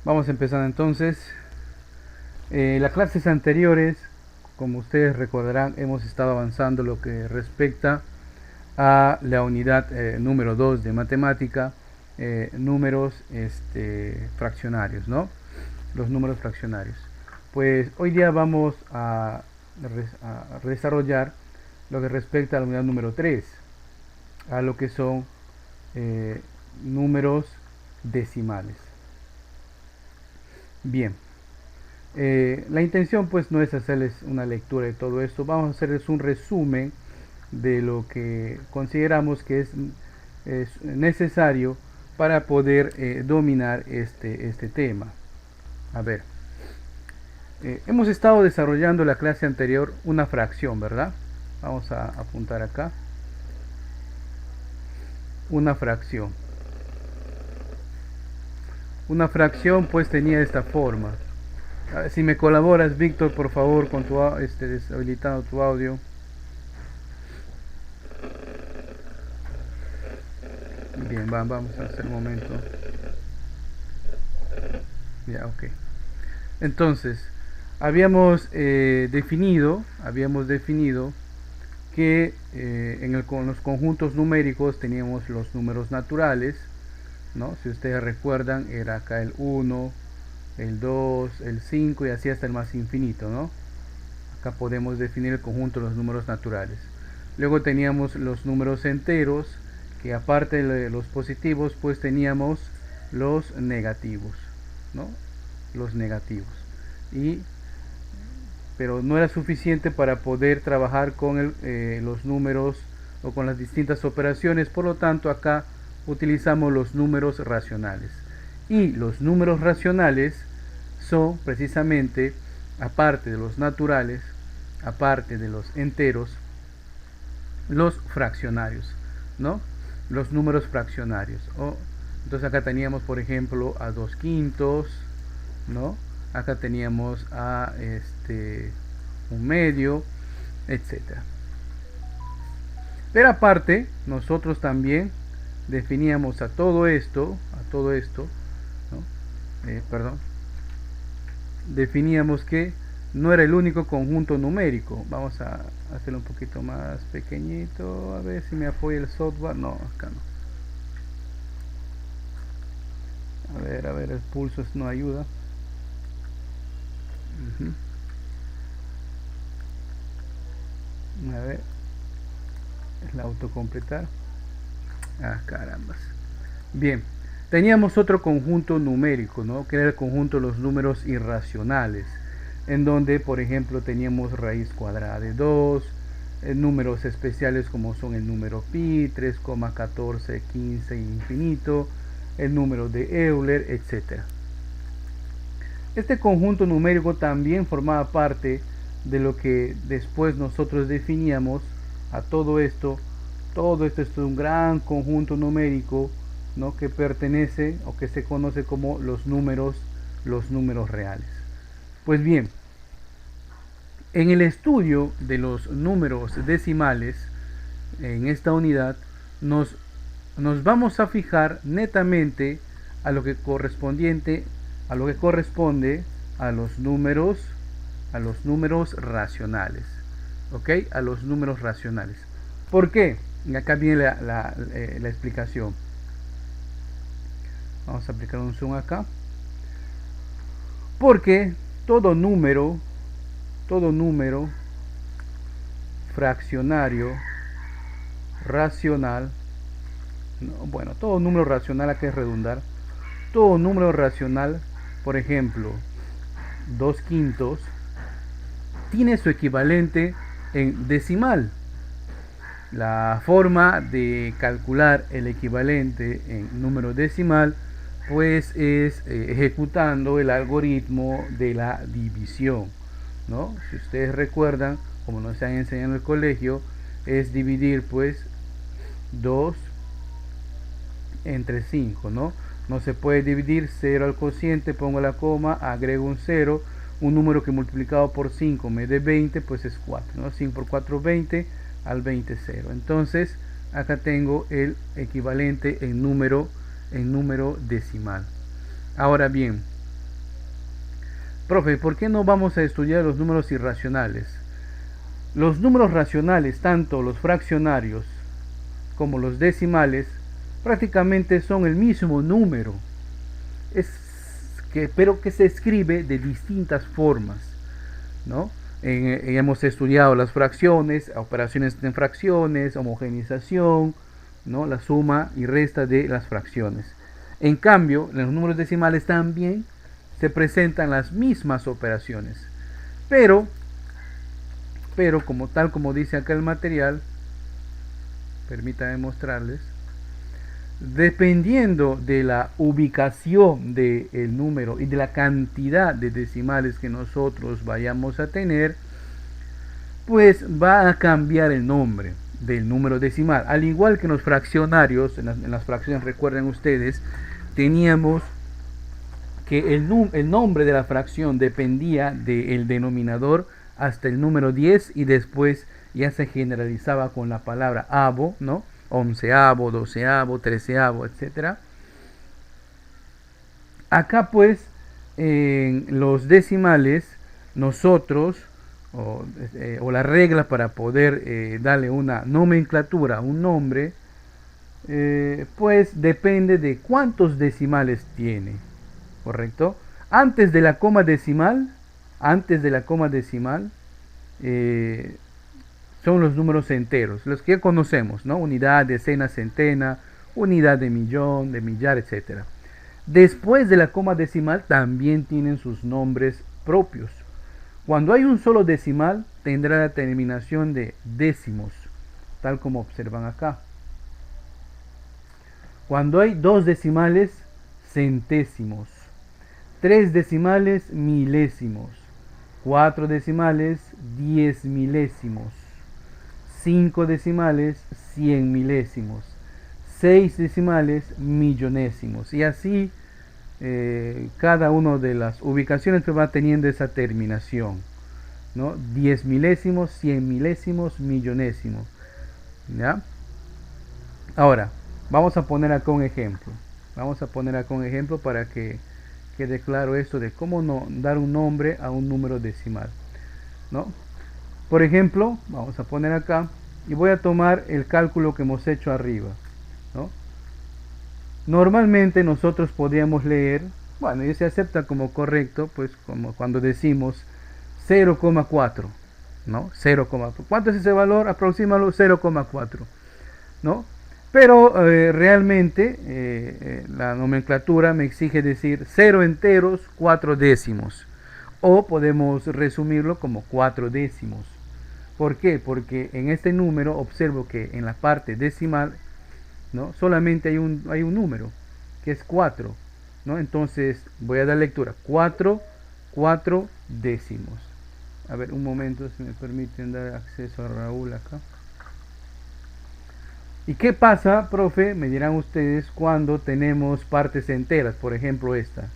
Vamos empezando entonces. Las clases anteriores, como ustedes recordarán, hemos estado avanzando lo que respecta a la unidad número 2 de matemática, números fraccionarios, ¿no? Los números fraccionarios. Pues hoy día vamos a desarrollar lo que respecta a la unidad número 3, a lo que son números decimales. Bien, la intención pues no es hacerles una lectura de todo esto, vamos a hacerles un resumen de lo que consideramos que es necesario para poder dominar este tema. A ver, hemos estado desarrollando la clase anterior una fracción, ¿verdad? Vamos a apuntar acá. Una fracción. Una fracción pues tenía esta forma. Si me colaboras, Víctor, por favor, con tu deshabilitando tu audio. Bien, vamos a hacer un momento. Ya, ok. Entonces, habíamos definido que con los conjuntos numéricos teníamos los números naturales, ¿no? Si ustedes recuerdan, era acá el 1, el 2, el 5 y así hasta el más infinito, ¿no? Acá podemos definir el conjunto de los números naturales. Luego teníamos los números enteros, que aparte de los positivos, pues teníamos los negativos, ¿no? Los negativos. Pero no era suficiente para poder trabajar con los números o con las distintas operaciones, por lo tanto acá utilizamos los números racionales. Y los números racionales son precisamente, aparte de los naturales, aparte de los enteros, los fraccionarios, ¿no? Los números fraccionarios. Entonces acá teníamos, por ejemplo, a 2/5, ¿no? Acá teníamos a 1/2, etcétera. Pero aparte, nosotros también definíamos a todo esto, ¿no? Definíamos que no era el único conjunto numérico. Vamos a hacerlo un poquito más pequeñito, a ver si me apoya el software. No, acá no. A ver, el pulso no ayuda. A ver, el autocompletar. Ah, carambas. Bien, teníamos otro conjunto numérico, ¿no? Que era el conjunto de los números irracionales, en donde, por ejemplo, teníamos raíz cuadrada de 2, números especiales como son el número pi, 3,14, 15 infinito, el número de Euler, etc. Este conjunto numérico también formaba parte de lo que después nosotros definíamos a todo esto. Todo esto es un gran conjunto numérico, ¿no? Que pertenece o que se conoce como los números reales. Pues bien, en el estudio de los números decimales, en esta unidad, nos vamos a fijar netamente a lo que corresponde a los números racionales, ¿ok? A los números racionales. ¿Por qué? Y acá viene la explicación. Vamos a aplicar un zoom acá. Porque todo número fraccionario racional, bueno, todo número racional, hay que redundar, todo número racional, por ejemplo, 2/5, tiene su equivalente en decimal. La forma de calcular el equivalente en número decimal pues es ejecutando el algoritmo de la división, ¿no? Si ustedes recuerdan, como nos han enseñado en el colegio, es dividir pues 2 entre 5, ¿no? No se puede dividir 0 al cociente, pongo la coma, agrego un 0, un número que multiplicado por 5 me dé 20, pues es 4, ¿no? 5 por 4, 20, al 20, 0. Entonces, acá tengo el equivalente en número decimal. Ahora bien, Profe, ¿por qué no vamos a estudiar los números irracionales? Los números racionales, tanto los fraccionarios como los decimales, prácticamente son el mismo número, pero que se escribe de distintas formas, ¿no? Hemos estudiado las fracciones, operaciones en fracciones, homogenización, ¿no? La suma y resta de las fracciones. En cambio, en los números decimales también se presentan las mismas operaciones, pero como dice acá el material, permítanme mostrarles, dependiendo de la ubicación del número y de la cantidad de decimales que nosotros vayamos a tener, pues va a cambiar el nombre del número decimal. Al igual que en los fraccionarios, en las fracciones, recuerden ustedes, teníamos que el nombre de la fracción dependía del denominador hasta el número 10 y después ya se generalizaba con la palabra avo, ¿no? Onceavo, doceavo, treceavo, etc. Acá pues en los decimales nosotros o la regla para poder darle una nomenclatura, un nombre, pues depende de cuántos decimales tiene, ¿correcto? Antes de la coma decimal, son los números enteros, los que ya conocemos, ¿no? Unidad, decena, centena, unidad de millón, de millar, etc. Después de la coma decimal también tienen sus nombres propios. Cuando hay un solo decimal, tendrá la terminación de décimos, tal como observan acá. Cuando hay dos decimales, centésimos. 3 decimales, milésimos. 4 decimales, 10 milésimos. 5 decimales, 100 milésimos. 6 decimales, millonésimos. Y así cada una de las ubicaciones que va teniendo esa terminación, ¿no? 10 milésimos, 100 milésimos, millonésimos. ¿Ya? Ahora, vamos a poner acá un ejemplo. Para que quede claro esto de cómo no dar un nombre a un número decimal, ¿no? Por ejemplo, vamos a poner acá y voy a tomar el cálculo que hemos hecho arriba, ¿no? Normalmente nosotros podríamos leer, bueno, y se acepta como correcto, pues como cuando decimos 0,4, ¿no? 0,4. ¿Cuánto es ese valor? Aproxímalo 0,4, ¿no? Pero realmente la nomenclatura me exige decir 0 enteros, 4 décimos. O podemos resumirlo como 4 décimos. ¿Por qué? Porque en este número observo que en la parte decimal, ¿no? Solamente hay un número, que es 4, ¿no? Entonces voy a dar lectura. 4 décimos. A ver, un momento, si me permiten dar acceso a Raúl acá. ¿Y qué pasa, profe? Me dirán ustedes cuando tenemos partes enteras, por ejemplo esta.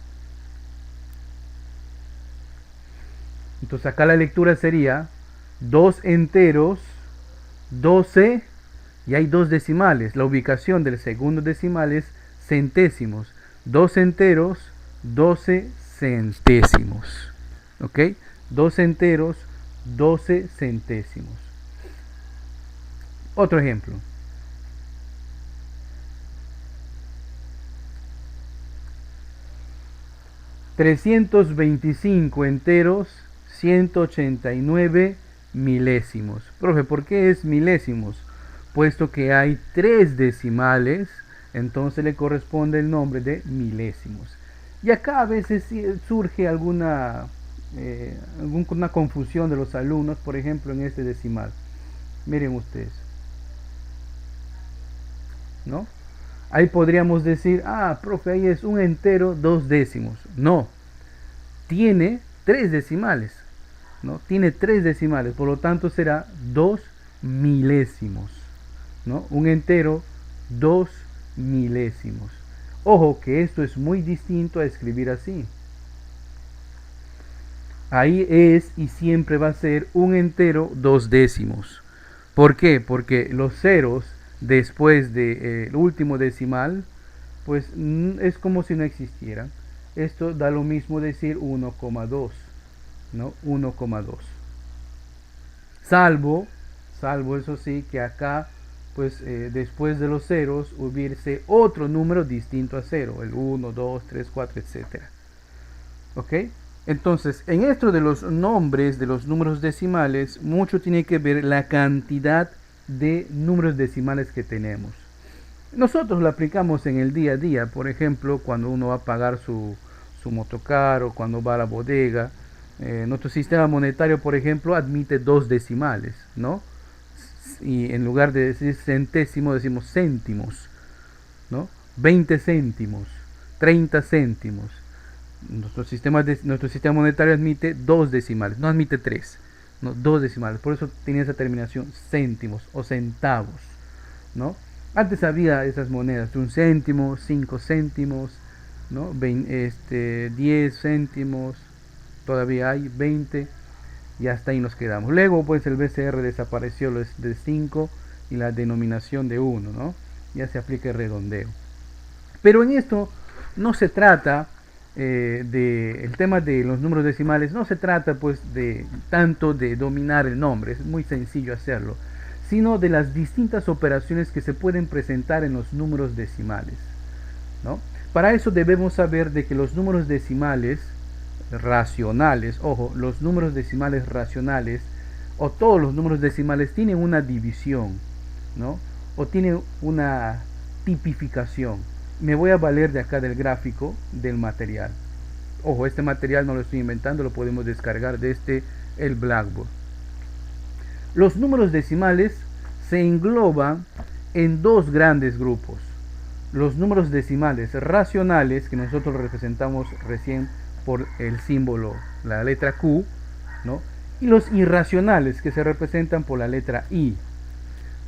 Entonces acá la lectura sería 2 enteros, 12, y hay 2 decimales. La ubicación del segundo decimal es centésimos. 2 enteros, 12 centésimos. ¿Ok? 2 enteros, 12 centésimos. Otro ejemplo. 325 enteros, 189 milésimos. Profe, ¿por qué es milésimos? Puesto que hay 3 decimales, entonces le corresponde el nombre de milésimos. Y acá a veces surge alguna confusión de los alumnos, por ejemplo en este decimal. Miren ustedes, ¿no? Ahí podríamos decir, profe, ahí es un entero, 2 décimos. No, tiene 3 decimales, ¿no? Tiene 3 decimales, por lo tanto será 2 milésimos, ¿no? Un entero, 2 milésimos. Ojo que esto es muy distinto a escribir así. Ahí es y siempre va a ser un entero, 2 décimos. ¿Por qué? Porque los ceros después del último decimal, pues es como si no existieran. esto da lo mismo decir 1,2, ¿no? 1,2. Salvo eso sí, que acá pues después de los ceros hubiese otro número distinto a 0, el 1, 2, 3, 4, etc. ¿Ok? Entonces, en esto de los nombres de los números decimales, mucho tiene que ver la cantidad de números decimales que tenemos. Nosotros lo aplicamos en el día a día, por ejemplo, cuando uno va a pagar su motocar o cuando va a la bodega. Nuestro sistema monetario, por ejemplo, admite dos decimales, ¿no? Y en lugar de decir centésimo, decimos céntimos, ¿no? 20 céntimos, 30 céntimos. Nuestro sistema monetario admite dos decimales, no admite tres, no, dos decimales. Por eso tiene esa terminación céntimos o centavos, ¿no? Antes había esas monedas de un céntimo, 5 céntimos, ¿no? 10 céntimos, todavía hay 20 y hasta ahí nos quedamos. Luego pues el BCR desapareció los de 5 y la denominación de 1, ¿no? Ya se aplica el redondeo. Pero en esto no se trata el tema de los números decimales, no se trata pues de tanto de dominar el nombre, es muy sencillo hacerlo, sino de las distintas operaciones que se pueden presentar en los números decimales, ¿no? Para eso debemos saber de que los números decimales racionales, ojo, los números decimales racionales o todos los números decimales tienen una división, ¿no? O tienen una tipificación. Me voy a valer de acá del gráfico del material. Ojo, este material no lo estoy inventando, lo podemos descargar desde el Blackboard. Los números decimales se engloban en dos grandes grupos. Los números decimales racionales, que nosotros representamos recién por el símbolo, la letra Q, ¿no? Y los irracionales, que se representan por la letra I.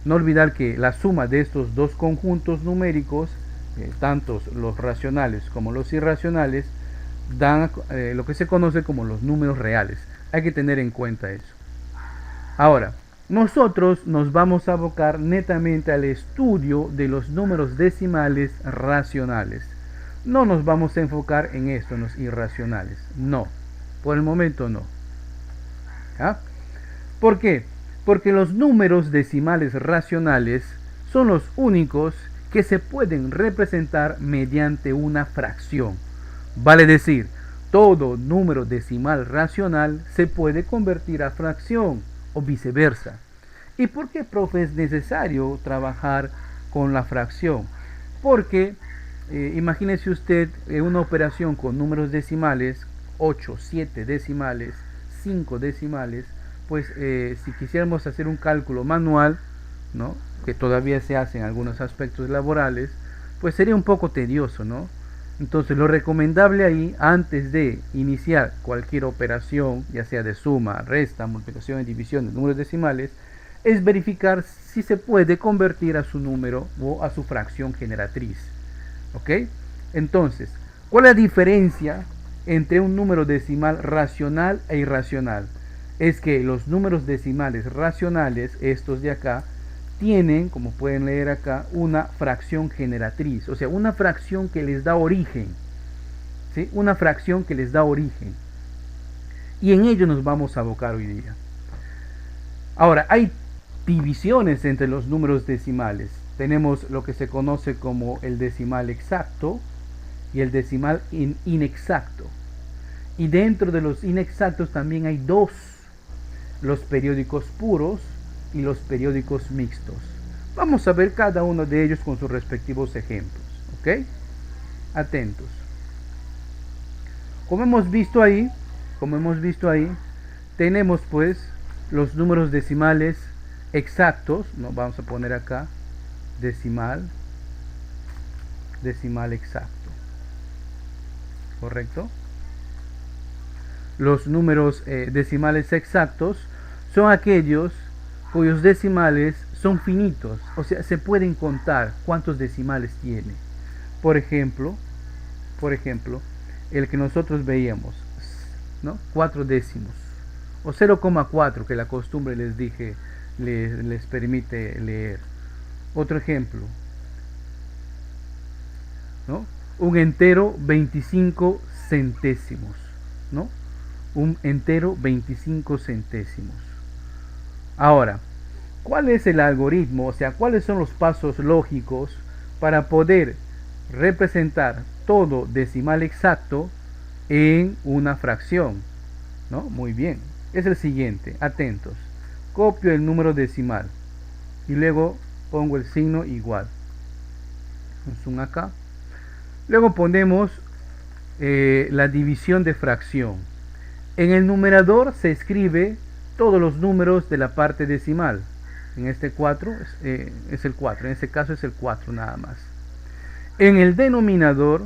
No olvidar que la suma de estos dos conjuntos numéricos, tanto los racionales como los irracionales, dan lo que se conoce como los números reales. Hay que tener en cuenta eso. Ahora, nosotros nos vamos a abocar netamente al estudio de los números decimales racionales. No nos vamos a enfocar en esto, en los irracionales. No, por el momento no. ¿Ah? ¿Por qué? Porque los números decimales racionales son los únicos que se pueden representar mediante una fracción. Vale decir, todo número decimal racional se puede convertir a fracción o viceversa. ¿Y por qué, profe, es necesario trabajar con la fracción? Porque imagínese usted una operación con números decimales, 8, 7 decimales, 5 decimales, pues si quisiéramos hacer un cálculo manual, ¿no? Que todavía se hace en algunos aspectos laborales, pues sería un poco tedioso, ¿no? Entonces lo recomendable ahí, antes de iniciar cualquier operación, ya sea de suma, resta, multiplicación y división de números decimales, es verificar si se puede convertir a su número o a su fracción generatriz. ¿Ok? Entonces, ¿cuál es la diferencia entre un número decimal racional e irracional? Es que los números decimales racionales, estos de acá, tienen, como pueden leer acá, una fracción generatriz, o sea, una fracción que les da origen, ¿sí? Una fracción que les da origen. Y en ello nos vamos a abocar hoy día. Ahora, hay divisiones entre los números decimales. Tenemos lo que se conoce como el decimal exacto y el decimal inexacto. Y dentro de los inexactos también hay dos, los periódicos puros y los periódicos mixtos. Vamos a ver cada uno de ellos con sus respectivos ejemplos, ¿ok? Atentos. Como hemos visto ahí, tenemos pues los números decimales exactos, ¿no? Vamos a poner acá decimal exacto, ¿correcto? Los números decimales exactos son aquellos cuyos decimales son finitos, o sea, se pueden contar cuántos decimales tiene. Por ejemplo, el que nosotros veíamos, ¿no? 4 décimos, o 0,4 que la costumbre les dije les permite leer. Otro ejemplo, ¿no? Un entero 25 centésimos, ¿no? Un entero 25 centésimos. Ahora, ¿cuál es el algoritmo? O sea, ¿cuáles son los pasos lógicos para poder representar todo decimal exacto en una fracción? ¿No? Muy bien. Es el siguiente, atentos. Copio el número decimal y luego pongo el signo igual. Un zoom acá. Luego ponemos la división de fracción. En el numerador se escribe todos los números de la parte decimal. En este 4 es el 4, en este caso es el 4 nada más. En el denominador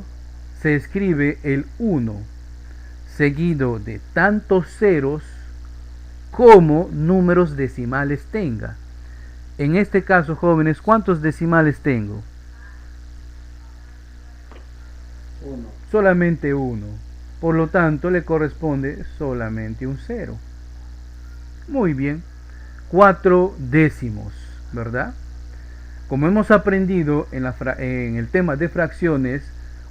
se escribe el 1, seguido de tantos ceros como números decimales tenga. En este caso, jóvenes, ¿cuántos decimales tengo? Uno. Solamente uno. Por lo tanto, le corresponde solamente un 0. Muy bien. 4 décimos, ¿verdad? Como hemos aprendido en el tema de fracciones,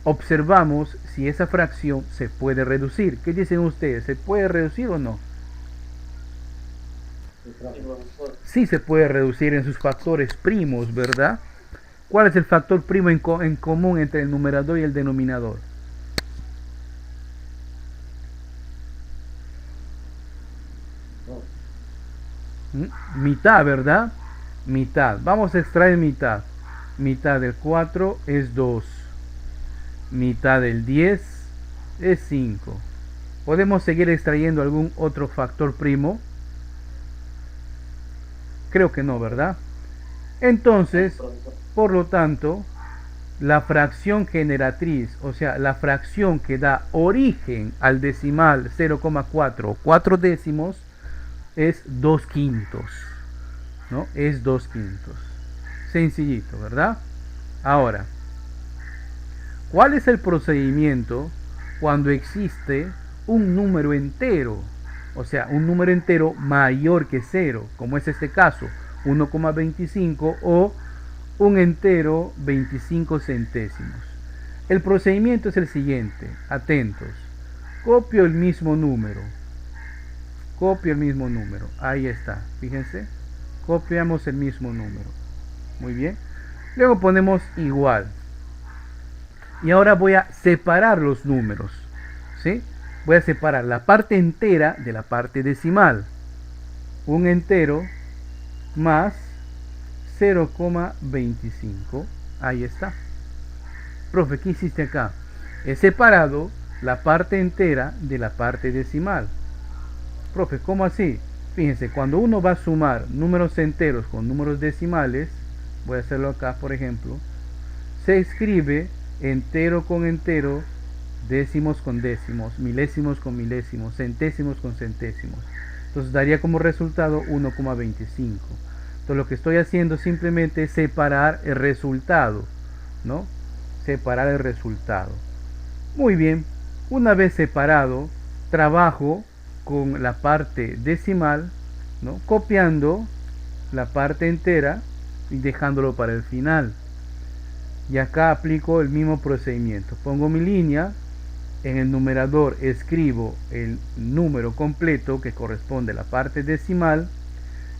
observamos si esa fracción se puede reducir. ¿Qué dicen ustedes? ¿Se puede reducir o no? Sí se puede reducir en sus factores primos, ¿verdad? ¿Cuál es el factor primo en común entre el numerador y el denominador? Mitad, ¿verdad? Mitad. Vamos a extraer mitad. Mitad del 4 es 2. Mitad del 10 es 5. ¿Podemos seguir extrayendo algún otro factor primo? Creo que no, ¿verdad? Entonces, por lo tanto, la fracción generatriz, o sea, la fracción que da origen al decimal 0,4 o 4 décimos, es 2 quintos, ¿no? Es 2 quintos. Sencillito, ¿verdad? Ahora, ¿cuál es el procedimiento cuando existe un número entero? O sea, un número entero mayor que 0, como es este caso, 1,25 o un entero 25 centésimos. El procedimiento es el siguiente, atentos. Copio el mismo número. Ahí está, fíjense. Copiamos el mismo número. Muy bien. Luego ponemos igual. Y ahora voy a separar los números, ¿sí? Voy a separar la parte entera de la parte decimal. Un entero más 0,25. Ahí está. Profe, ¿qué hiciste acá? He separado la parte entera de la parte decimal. Profe, ¿cómo así? Fíjense, cuando uno va a sumar números enteros con números decimales, voy a hacerlo acá, por ejemplo, se escribe entero con entero, décimos con décimos, milésimos con milésimos, centésimos con centésimos. Entonces daría como resultado 1,25. Entonces lo que estoy haciendo simplemente es separar el resultado, ¿no? Separar el resultado. Muy bien, una vez separado, trabajo con la parte decimal, ¿no? Copiando la parte entera y dejándolo para el final. Y acá aplico el mismo procedimiento. Pongo mi línea, en el numerador escribo el número completo que corresponde a la parte decimal,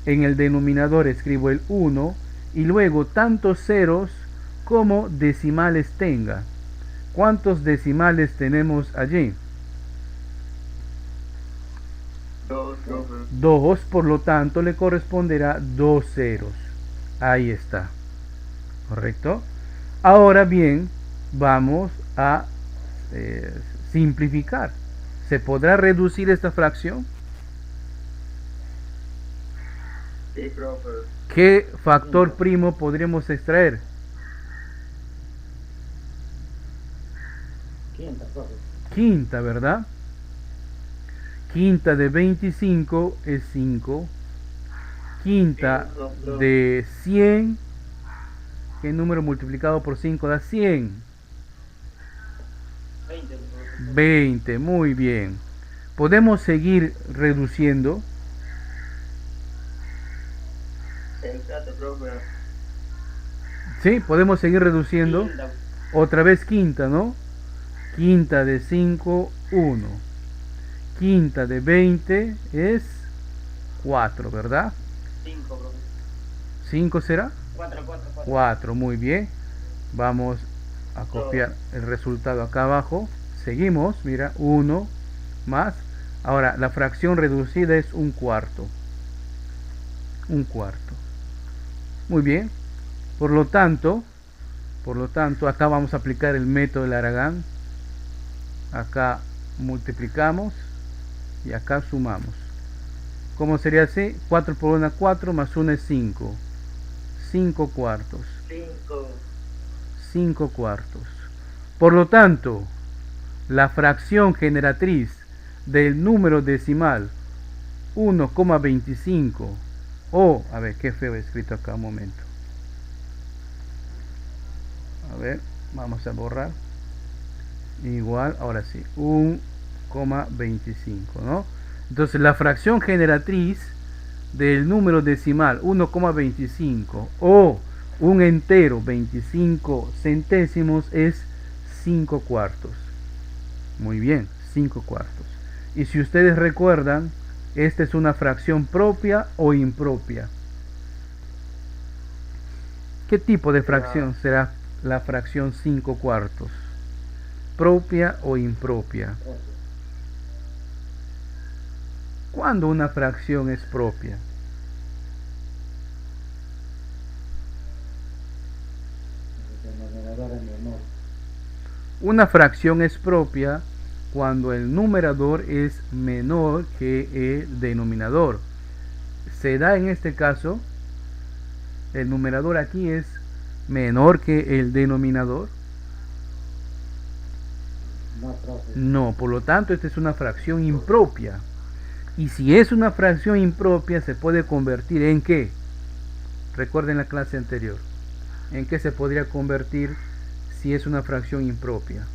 en el denominador escribo el 1 y luego tantos ceros como decimales tenga. ¿Cuántos decimales tenemos allí? 2, por lo tanto le corresponderá 2 ceros. Ahí está. ¿Correcto? Ahora bien, vamos a simplificar. ¿Se podrá reducir esta fracción? Sí, profe. ¿Qué factor primo podremos extraer? Quinta, profe. Quinta, ¿verdad? Quinta de 25 es 5. Quinta de 100, ¿qué número multiplicado por 5 da 100? 20, muy bien. ¿Podemos seguir reduciendo? Exacto, profe. Sí, podemos seguir reduciendo. Otra vez quinta, ¿no? Quinta de 5, 1. Quinta de 20 es 4, ¿verdad? 5, profe. 5 será. 4, 4, 4. 4, muy bien. Vamos a copiar el resultado acá abajo. Seguimos, mira, 1 más. Ahora, la fracción reducida es un cuarto. Un cuarto. Muy bien. Por lo tanto, acá vamos a aplicar el método de Laragán. Acá multiplicamos y acá sumamos. ¿Cómo sería así? 4 por 1, 4, más 1 es 5. 5 cuartos. 5. 5 cuartos. Por lo tanto, la fracción generatriz del número decimal 1,25 o, a ver, qué feo he escrito acá, un momento. A ver, vamos a borrar. Igual, ahora sí, 1,25, ¿no? Entonces la fracción generatriz del número decimal 1,25 o un entero 25 centésimos es 5 cuartos. Muy bien, 5 cuartos. Y si ustedes recuerdan, esta es una fracción propia o impropia. ¿Qué tipo de fracción será la fracción 5 cuartos? ¿Propia o impropia? ¿Cuándo una fracción es propia? Una fracción es propia cuando el numerador es menor que el denominador. Se da en este caso, el numerador aquí es menor que el denominador. No, por lo tanto, esta es una fracción impropia. Y si es una fracción impropia, se puede convertir en ¿qué? Recuerden la clase anterior. ¿En qué se podría convertir si es una fracción impropia?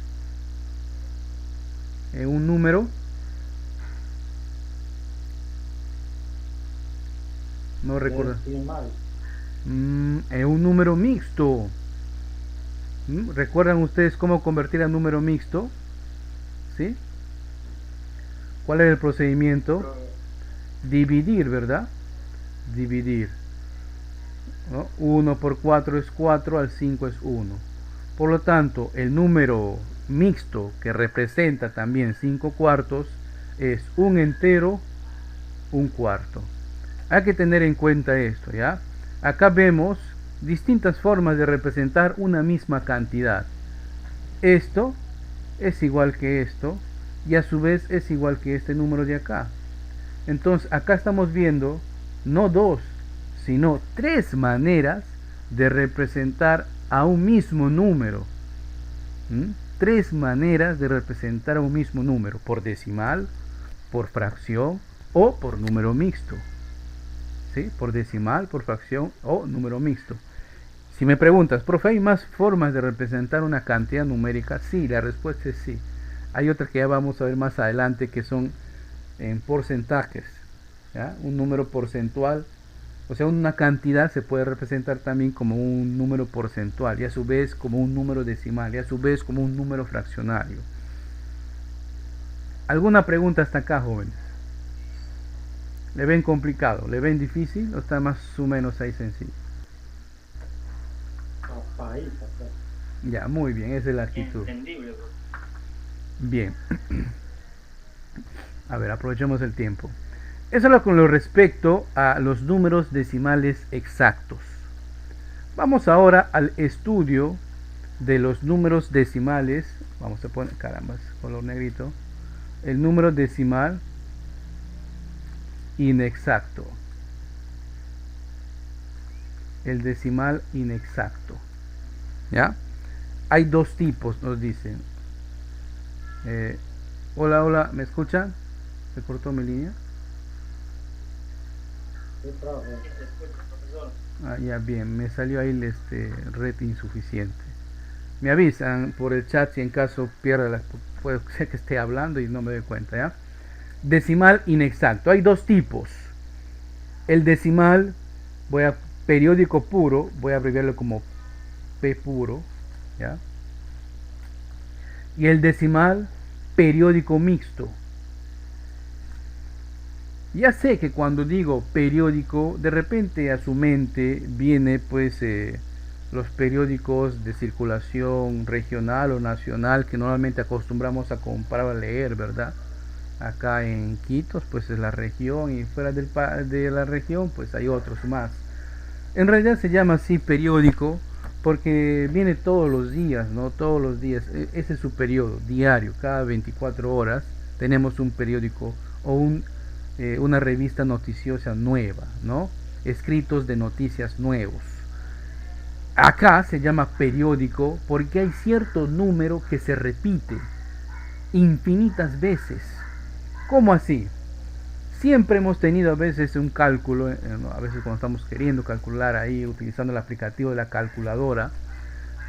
¿En un número? No recuerdo. En un número mixto. ¿Recuerdan ustedes cómo convertir a número mixto? ¿Sí? ¿Cuál es el procedimiento? Dividir, ¿verdad? Dividir. ¿No? 1 por 4 es 4, al 5 es 1. Por lo tanto, el número mixto que representa también 5 cuartos es un entero, un cuarto. Hay que tener en cuenta esto, ¿ya? Acá vemos distintas formas de representar una misma cantidad. Esto es igual que esto y a su vez es igual que este número de acá. Entonces acá estamos viendo no dos, sino tres maneras de representar a un mismo número. Tres maneras de representar a un mismo número: por decimal, por fracción o por número mixto. ¿Sí? Por decimal, por fracción o número mixto. Si me preguntas, profe, ¿hay más formas de representar una cantidad numérica? Sí, la respuesta es sí. Hay otras que ya vamos a ver más adelante que son en porcentajes, ¿ya? Un número porcentual, o sea, una cantidad se puede representar también como un número porcentual y a su vez como un número decimal y a su vez como un número fraccionario. ¿Alguna pregunta hasta acá, jóvenes? ¿Le ven complicado? ¿Le ven difícil? ¿O está más o menos ahí sencillo? Ya, muy bien, esa es la actitud. Entendible, bro. Bien. A ver, aprovechemos el tiempo. Eso es con lo respecto a los números decimales exactos. Vamos ahora al estudio de los números decimales. Vamos a poner, caramba, color negrito. El número decimal inexacto. El decimal inexacto. ¿Ya? Hay dos tipos, nos dicen. Hola, hola, ¿me escuchan? ¿Se cortó mi línea? Ah, ya, bien, me salió ahí red insuficiente. Me avisan por el chat si en caso pierda la... Puede ser que esté hablando y no me doy cuenta, ¿ya? Decimal inexacto. Hay dos tipos. El decimal, periódico puro, voy a abreviarlo como P puro, ¿ya? Y el decimal periódico mixto. Ya sé que cuando digo periódico, de repente a su mente viene pues los periódicos de circulación regional o nacional que normalmente acostumbramos a comprar o leer, ¿verdad? Acá en Quito pues es la región, y fuera de la región pues hay otros más. En realidad se llama así periódico porque viene todos los días, ¿no? Todos los días, ese es su periodo diario, cada 24 horas tenemos un periódico o una revista noticiosa nueva, ¿no? Escritos de noticias nuevos. Acá se llama periódico porque hay cierto número que se repite infinitas veces. ¿Cómo así? Siempre hemos tenido a veces un cálculo, a veces cuando estamos queriendo calcular ahí utilizando el aplicativo de la calculadora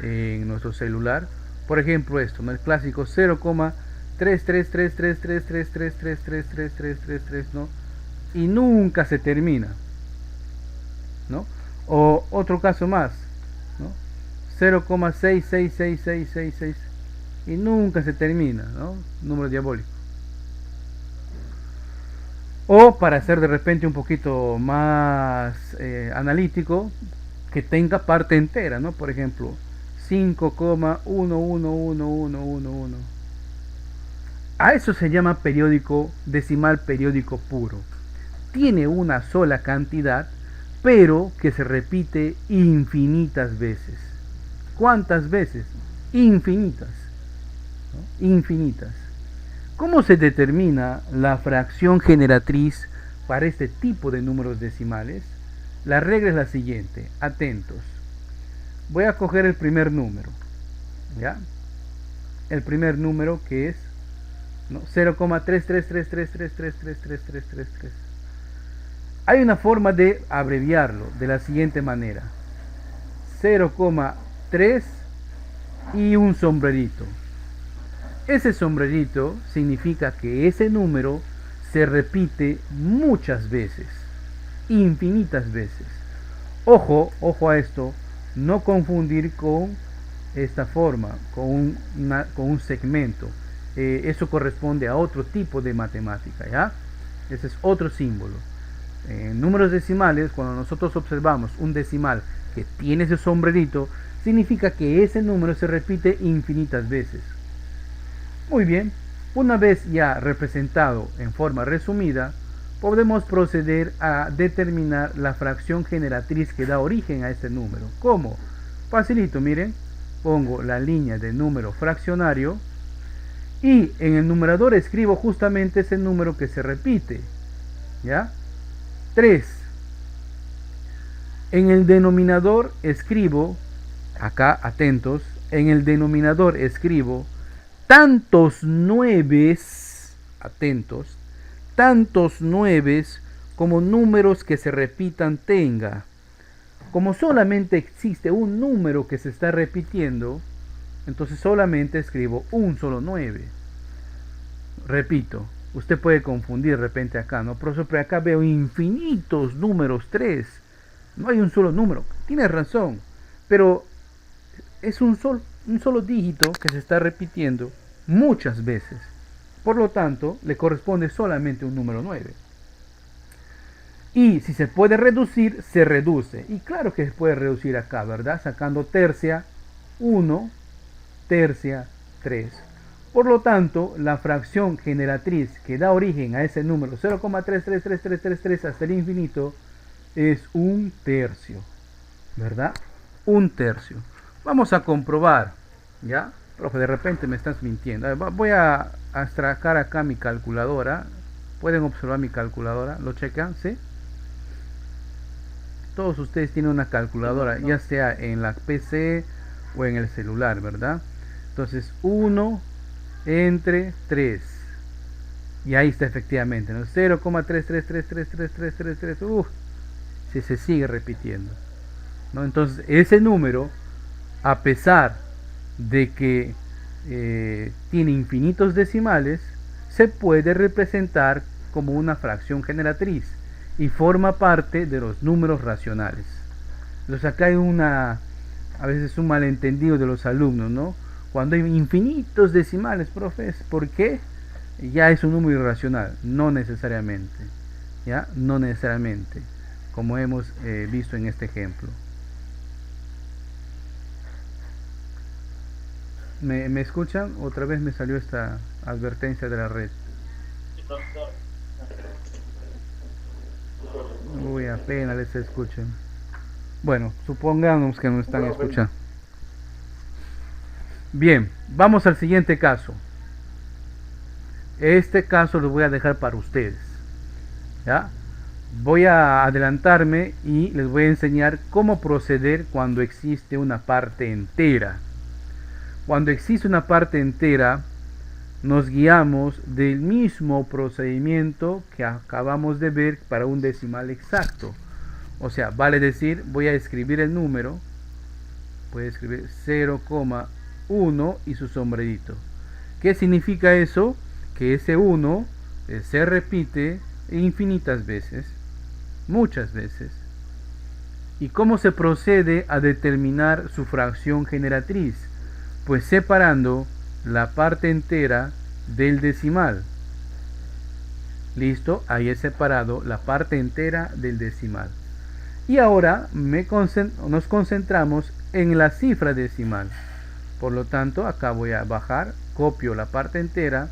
en nuestro celular. Por ejemplo esto, ¿no? El clásico 0,3333333333333, ¿no? Y nunca se termina, ¿no? O otro caso más, ¿no? 0,666666 y nunca se termina, ¿no? Número diabólico. O para ser de repente un poquito más analítico, que tenga parte entera, ¿no? Por ejemplo, 5,111111. A eso se llama periódico decimal periódico puro. Tiene una sola cantidad, pero que se repite infinitas veces. ¿Cuántas veces? Infinitas, ¿no? Infinitas. ¿Cómo se determina la fracción generatriz para este tipo de números decimales? La regla es la siguiente, atentos. Voy a coger el primer número, ¿ya? El primer número que es, ¿no? 0,33333333333. Hay una forma de abreviarlo de la siguiente manera: 0,3 y un sombrerito. Ese sombrerito significa que ese número se repite muchas veces, infinitas veces. Ojo, ojo a esto, no confundir con esta forma, con un segmento. Eso corresponde a otro tipo de matemática, ¿ya? Ese es otro símbolo. En números decimales, cuando nosotros observamos un decimal que tiene ese sombrerito, significa que ese número se repite infinitas veces. Muy bien, una vez ya representado en forma resumida, podemos proceder a determinar la fracción generatriz que da origen a este número. ¿Cómo? Facilito, miren, pongo la línea de número fraccionario y en el numerador escribo justamente ese número que se repite, ¿ya? 3. En el denominador escribo, acá atentos, en el denominador escribo tantos nueves, atentos, tantos nueves como números que se repitan tenga. Como solamente existe un número que se está repitiendo, entonces solamente escribo un solo 9. Repito, usted puede confundir de repente acá, ¿no? Por eso acá veo infinitos números 3. No hay un solo número. Tiene razón, pero es un solo dígito que se está repitiendo muchas veces. Por lo tanto, le corresponde solamente un número 9. Y si se puede reducir, se reduce. Y claro que se puede reducir acá, ¿verdad? Sacando tercia 1, tercia 3. Por lo tanto, la fracción generatriz que da origen a ese número 0,333333 hasta el infinito es un tercio, ¿verdad? Un tercio. Vamos a comprobar, ¿ya? Profe, de repente me estás mintiendo. Voy a sacar acá mi calculadora. Pueden observar mi calculadora. ¿Lo checan? ¿Sí? Todos ustedes tienen una calculadora, ya sea en la PC o en el celular, ¿verdad? Entonces, 1 entre 3. Y ahí está efectivamente, ¿no? 0,3333333. Se sigue repitiendo, ¿no? Entonces, ese número, a pesar de que tiene infinitos decimales, se puede representar como una fracción generatriz y forma parte de los números racionales. Entonces acá hay a veces un malentendido de los alumnos, ¿no? Cuando hay infinitos decimales, profes, ¿por qué? Ya es un número irracional, no necesariamente, ¿ya? No necesariamente, como hemos visto en este ejemplo. ¿Me escuchan? Otra vez me salió esta advertencia de la red. Sí, profesor. Uy, apenas les escuchen. Bueno, supongamos que nos están escuchando. Bien, vamos al siguiente caso. Este caso lo voy a dejar para ustedes, ¿ya? Voy a adelantarme y les voy a enseñar cómo proceder cuando existe una parte entera. Cuando existe una parte entera, nos guiamos del mismo procedimiento que acabamos de ver para un decimal exacto. O sea, vale decir, voy a escribir el número, voy a escribir 0,1 y su sombrerito. ¿Qué significa eso? Que ese 1 se repite infinitas veces, muchas veces. ¿Y cómo se procede a determinar su fracción generatriz? Pues separando la parte entera del decimal. Listo, ahí he separado la parte entera del decimal. Y ahora nos concentramos en la cifra decimal. Por lo tanto, acá voy a bajar, copio la parte entera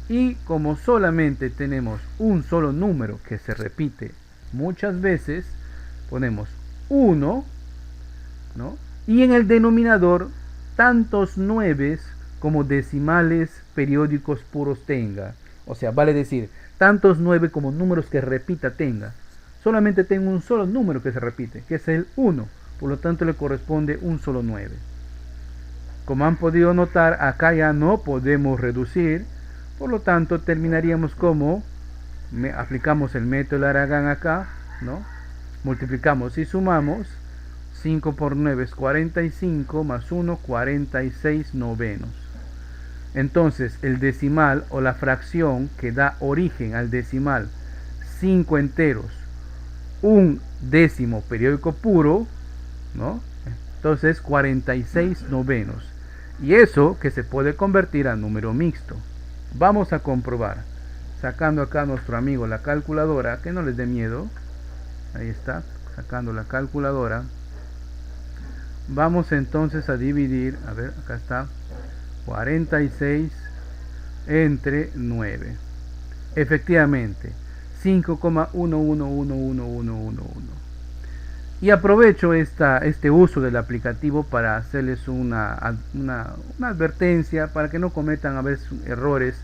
y como solamente tenemos un solo número que se repite muchas veces, ponemos 1, ¿no? Y en el denominador tantos nueves como decimales periódicos puros tenga. O sea, vale decir, tantos 9 como números que repita tenga. Solamente tengo un solo número que se repite, que es el 1. Por lo tanto, le corresponde un solo 9. Como han podido notar, acá ya no podemos reducir. Por lo tanto, terminaríamos como aplicamos el método de Aragán acá, ¿no? Multiplicamos y sumamos. 5 por 9 es 45, más 1, 46 novenos. Entonces, el decimal o la fracción que da origen al decimal 5 enteros, un décimo periódico puro, ¿no? Entonces, 46 novenos. Y eso que se puede convertir a número mixto. Vamos a comprobar. Sacando acá a nuestro amigo la calculadora, que no les dé miedo. Ahí está, sacando la calculadora. Vamos entonces a dividir, a ver, acá está, 46 entre 9. Efectivamente, 5,111111. Y aprovecho este uso del aplicativo para hacerles una advertencia para que no cometan a veces errores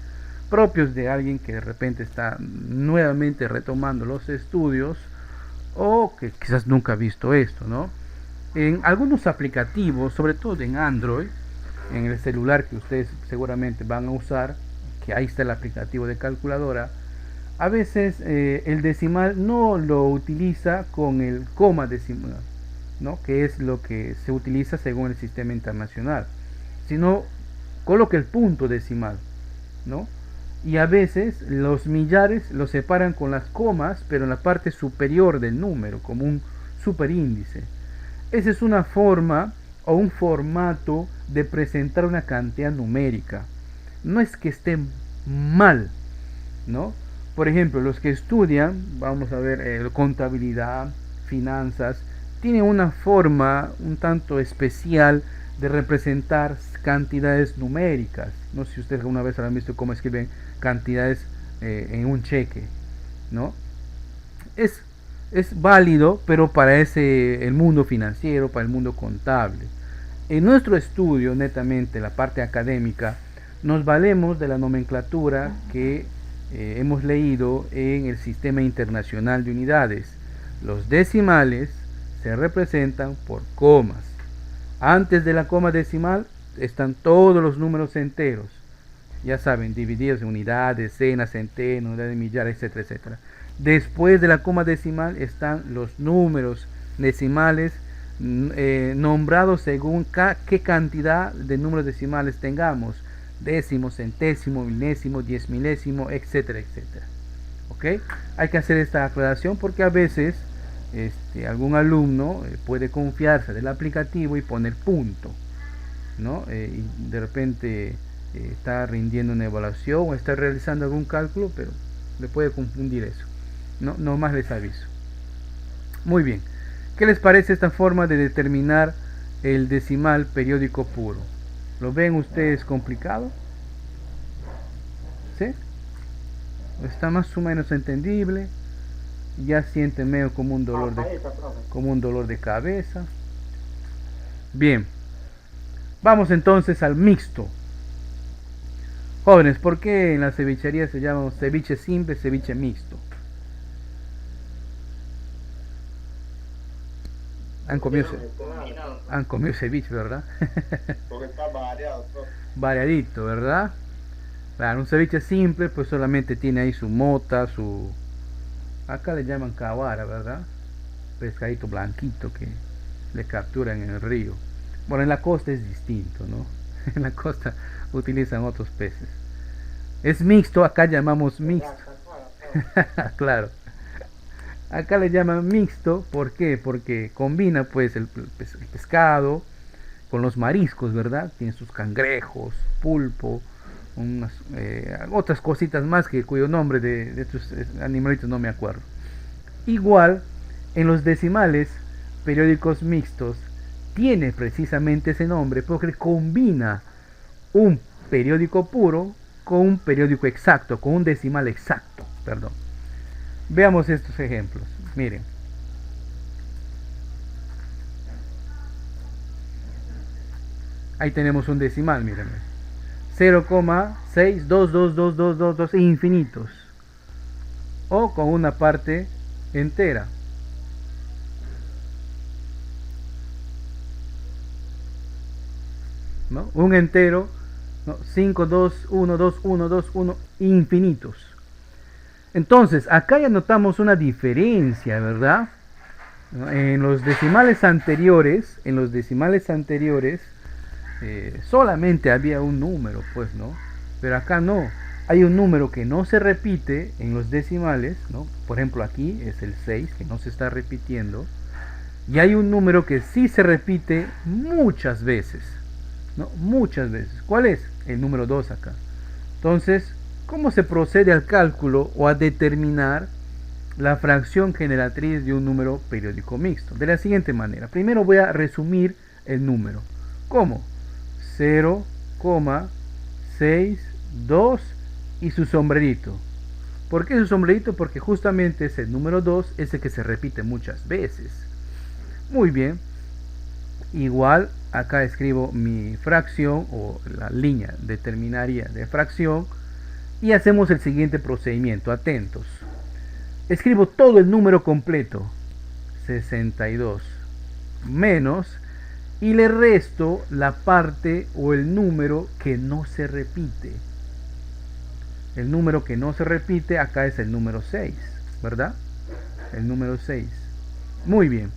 propios de alguien que de repente está nuevamente retomando los estudios o que quizás nunca ha visto esto, ¿no? En algunos aplicativos, sobre todo en Android, en el celular que ustedes seguramente van a usar, que ahí está el aplicativo de calculadora, a veces el decimal no lo utiliza con el coma decimal, ¿no? Que es lo que se utiliza según el sistema internacional, sino coloca el punto decimal, ¿no? Y a veces los millares los separan con las comas, pero en la parte superior del número, como un superíndice. Esa es una forma o un formato de presentar una cantidad numérica. No es que esté mal, ¿no? Por ejemplo, los que estudian, vamos a ver, contabilidad, finanzas, tienen una forma un tanto especial de representar cantidades numéricas. No sé si ustedes alguna vez han visto cómo escriben cantidades en un cheque, ¿no? Es válido, pero para el mundo financiero, para el mundo contable. En nuestro estudio, netamente, la parte académica, nos valemos de la nomenclatura que hemos leído en el Sistema Internacional de Unidades. Los decimales se representan por comas. Antes de la coma decimal están todos los números enteros. Ya saben, divididos en unidades, decenas, centenas, unidades de millares, etcétera, etcétera. Después de la coma decimal están los números decimales nombrados según qué cantidad de números decimales tengamos. Décimo, centésimo, milésimo, 10 milésimo, etcétera, etcétera. ¿Ok? Hay que hacer esta aclaración porque a veces algún alumno puede confiarse del aplicativo y poner punto. ¿no? Y de repente está rindiendo una evaluación o está realizando algún cálculo, pero le puede confundir eso. No más les aviso. Muy bien. ¿Qué les parece esta forma de determinar el decimal periódico puro? ¿Lo ven ustedes complicado? ¿Sí? Está más o menos entendible. Ya sienten medio como un dolor de cabeza. Bien. Vamos entonces al mixto. Jóvenes, ¿por qué en la cevichería se llama ceviche simple, ceviche mixto? Han comido, han comido ceviche, ¿verdad? Porque está variado todo. Variadito, ¿verdad? Claro, un ceviche simple pues solamente tiene ahí su mota, su... Acá le llaman cawara, ¿verdad? Pescadito blanquito que le capturan en el río. Bueno, en la costa es distinto, ¿no? En la costa utilizan otros peces. Es mixto, acá llamamos mixto. Claro. Acá le llaman mixto, ¿por qué? Porque combina pues el pescado con los mariscos, ¿verdad? Tiene sus cangrejos, pulpo, unas, otras cositas más que cuyo nombre de estos animalitos no me acuerdo. Igual, en los decimales periódicos mixtos tiene precisamente ese nombre porque combina un periódico puro con un periódico exacto, con un decimal exacto, perdón. Veamos estos ejemplos. Miren. Ahí tenemos un decimal, miren. 0,6222222 infinitos. O con una parte entera. ¿No? Un entero, ¿no? 5212121 infinitos. Entonces, acá ya notamos una diferencia, ¿verdad? En los decimales anteriores, solamente había un número, pues, ¿no? Pero acá no. Hay un número que no se repite en los decimales, ¿no? Por ejemplo, aquí es el 6, que no se está repitiendo. Y hay un número que sí se repite muchas veces, ¿no? Muchas veces. ¿Cuál es? El número 2 acá. Entonces, ¿cómo se procede al cálculo o a determinar la fracción generatriz de un número periódico mixto? De la siguiente manera. Primero voy a resumir el número. ¿Cómo? 0,62 y su sombrerito. ¿Por qué su sombrerito? Porque justamente es el número 2, ese que se repite muchas veces. Muy bien. Igual acá escribo mi fracción o la línea determinaria de fracción. Y hacemos el siguiente procedimiento, atentos. Escribo todo el número completo, 62, menos, y le resto la parte o el número que no se repite. El número que no se repite acá es el número 6, ¿verdad? El número 6. Muy bien.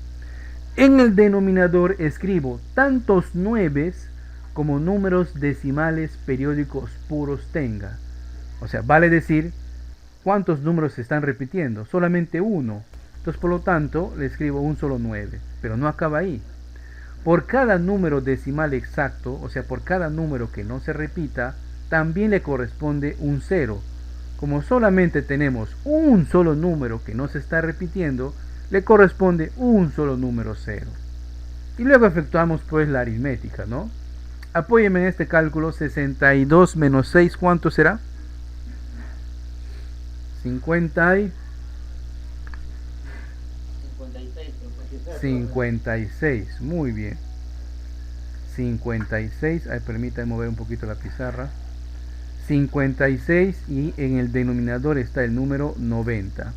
En el denominador escribo tantos 9 como números decimales periódicos puros tenga. O sea, vale decir cuántos números se están repitiendo. Solamente uno. Entonces, por lo tanto, le escribo un solo 9. Pero no acaba ahí. Por cada número decimal exacto, o sea, por cada número que no se repita, también le corresponde un 0. Como solamente tenemos un solo número que no se está repitiendo, le corresponde un solo número 0. Y luego efectuamos pues la aritmética, ¿no? Apóyeme en este cálculo. 62 menos 6, ¿cuánto será? 56, muy bien. 56, permítanme mover un poquito la pizarra. 56 y en el denominador está el número 90.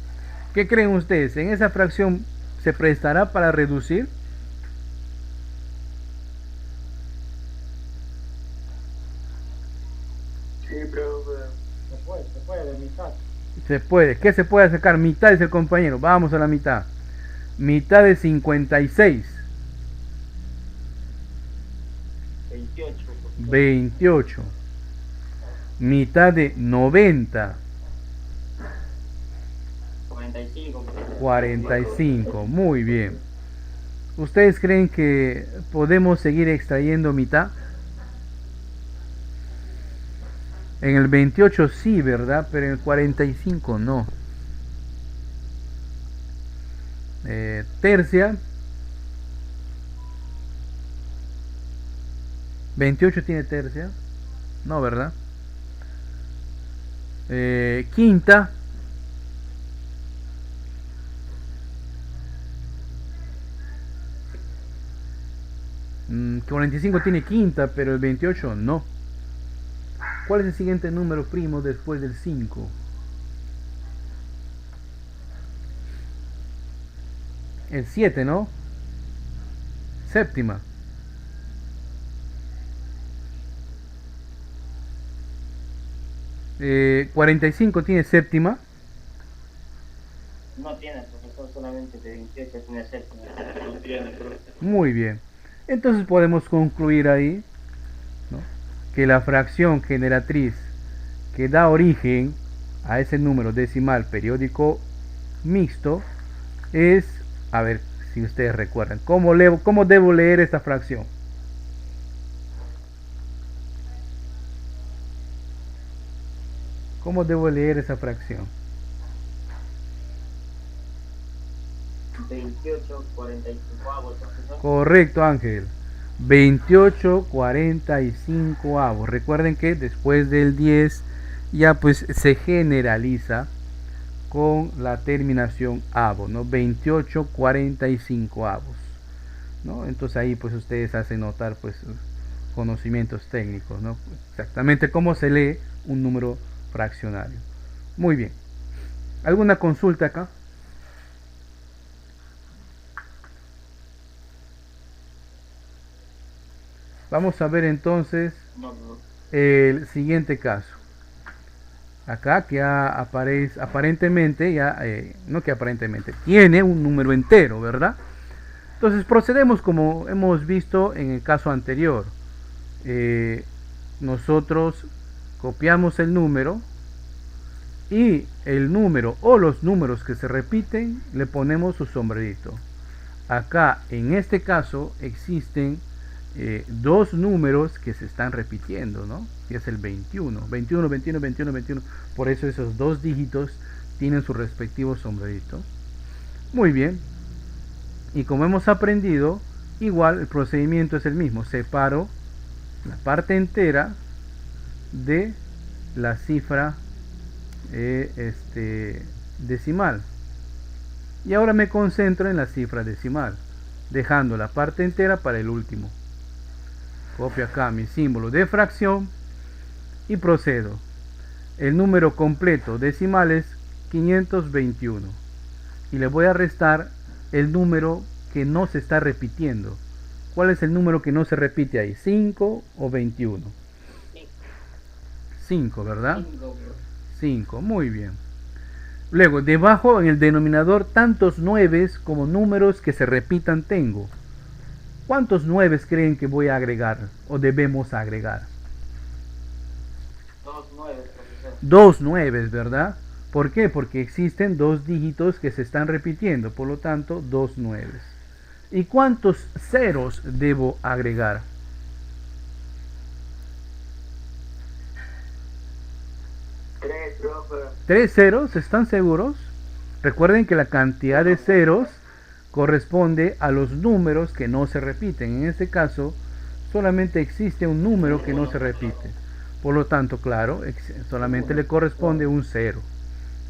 ¿Qué creen ustedes? ¿En esa fracción se prestará para reducir? Sí, pero Se puede, de mitad. Se puede. ¿Qué se puede sacar? Mitad es el compañero. Vamos a la mitad. Mitad de 56. 28. 28. Mitad de 90. 45. 45. Muy bien. ¿Ustedes creen que podemos seguir extrayendo mitad? En el 28 sí, ¿verdad? Pero en el 45 no. Tercia. 28 tiene tercia. No, ¿verdad? Quinta. 45 tiene quinta, pero el 28 no. ¿Cuál es el siguiente número primo después del 5? El 7, ¿no? Séptima. Eh, 45 tiene séptima. No tiene, profesor, solamente de 28 tiene séptima. No tiene, profe. Muy bien. Entonces podemos concluir ahí, ¿no?, que la fracción generatriz que da origen a ese número decimal periódico mixto es, a ver si ustedes recuerdan, ¿cómo debo leer esta fracción? ¿Cómo debo leer esa fracción? 28, 45 avos, profesor. Correcto, Ángel. 28 45 avos. Recuerden que después del 10 ya pues se generaliza con la terminación avo, ¿no? 28 45 avos, ¿no? Entonces ahí pues ustedes hacen notar pues sus conocimientos técnicos, ¿no? Exactamente cómo se lee un número fraccionario. Muy bien. ¿Alguna consulta acá? Vamos a ver entonces No, no. el siguiente caso. Acá que aparentemente, no que aparentemente, tiene un número entero, ¿verdad? Entonces procedemos como hemos visto en el caso anterior. Nosotros copiamos el número y el número o los números que se repiten le ponemos su sombrerito. Acá en este caso existen dos números que se están repitiendo, ¿no? Y es el 21, 21, 21, 21, 21. Por eso esos dos dígitos tienen su respectivo sombrerito. Muy bien. Y como hemos aprendido, igual el procedimiento es el mismo. Separo la parte entera de la cifra decimal. Y ahora me concentro en la cifra decimal, dejando la parte entera para el último. Copio acá mi símbolo de fracción y procedo. El número completo decimal es 521 y le voy a restar el número que no se está repitiendo. ¿Cuál es el número que no se repite ahí? ¿5 o 21? 5, ¿verdad? 5, muy bien. Luego, debajo en el denominador, tantos nueves como números que se repitan tengo. ¿Cuántos nueves creen que voy a agregar o debemos agregar? 2 9, profesor. 2 nueves, ¿verdad? ¿Por qué? Porque existen dos dígitos que se están repitiendo, por lo tanto, 2 nueves. ¿Y cuántos ceros debo agregar? 3, profe. 3 ceros, ¿están seguros? Recuerden que la cantidad de ceros corresponde a los números que no se repiten. En este caso, solamente existe un número que no se repite. Por lo tanto, claro, solamente le corresponde un 0.